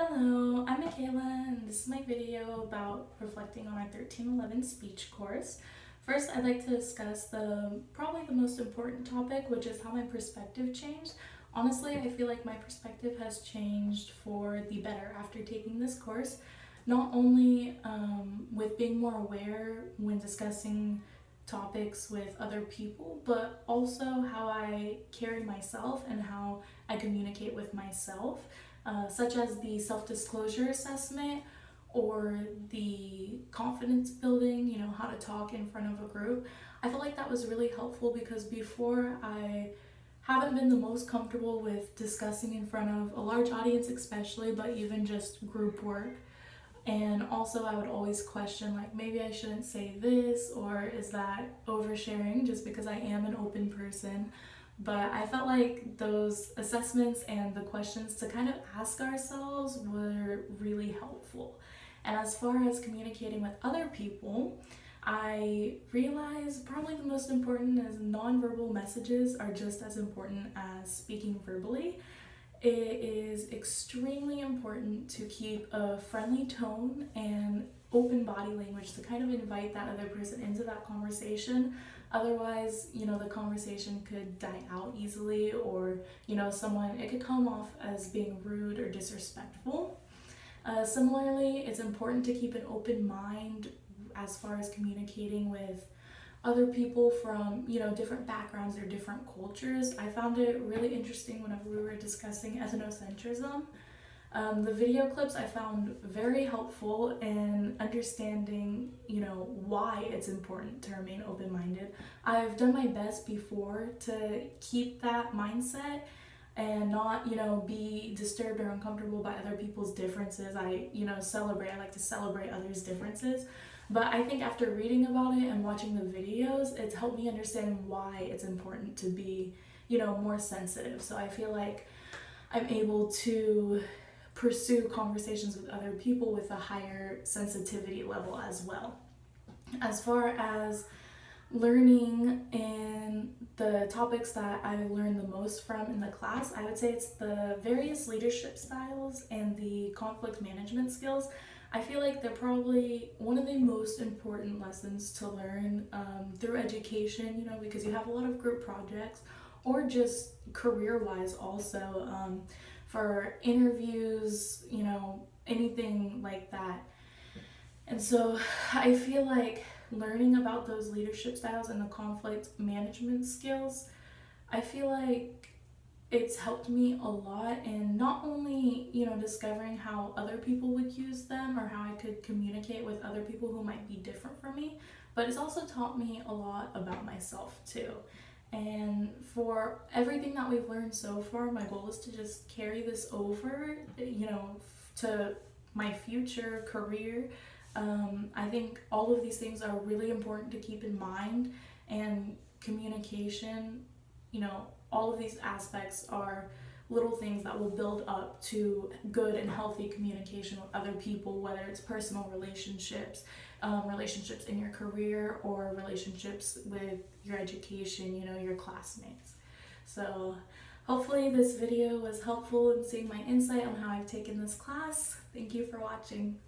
Hello, I'm Michaela, and this is my video about reflecting on our 1311 speech course. First, I'd like to discuss probably the most important topic, which is how my perspective changed. Honestly, I feel like my perspective has changed for the better after taking this course, not only with being more aware when discussing topics with other people, but also how I carry myself and how I communicate with myself, such as the self-disclosure assessment or the confidence building, how to talk in front of a group. I felt like that was really helpful because before I haven't been the most comfortable with discussing in front of a large audience, especially, but even just group work. And also, I would always question, like, maybe I shouldn't say this, or is that oversharing, just because I am an open person. But I felt like those assessments and the questions to kind of ask ourselves were really helpful. And as far as communicating with other people, I realized probably the most important is nonverbal messages are just as important as speaking verbally. It is extremely important to keep a friendly tone and open body language to kind of invite that other person into that conversation. Otherwise, the conversation could die out easily, or, it could come off as being rude or disrespectful. Similarly, it's important to keep an open mind as far as communicating with other people from different backgrounds or different cultures. I found it really interesting whenever we were discussing ethnocentrism. The video clips I found very helpful in understanding why it's important to remain open-minded. I've done my best before to keep that mindset and not be disturbed or uncomfortable by other people's differences. I like to celebrate others' differences. But I think after reading about it and watching the videos, it's helped me understand why it's important to be, more sensitive. So I feel like I'm able to pursue conversations with other people with a higher sensitivity level as well. As far as learning in the topics that I learned the most from in the class, I would say it's the various leadership styles and the conflict management skills. I feel like they're probably one of the most important lessons to learn through education, because you have a lot of group projects or just career-wise also, for interviews, anything like that. And so I feel like learning about those leadership styles and the conflict management skills, I feel like it's helped me a lot in not only, discovering how other people would use them or how I could communicate with other people who might be different from me, but it's also taught me a lot about myself too. And for everything that we've learned so far, my goal is to just carry this over, to my future career. I think all of these things are really important to keep in mind, and communication, all of these aspects are little things that will build up to good and healthy communication with other people, whether it's personal relationships, relationships in your career, or relationships with your education, your classmates. So hopefully this video was helpful in seeing my insight on how I've taken this class. Thank you for watching.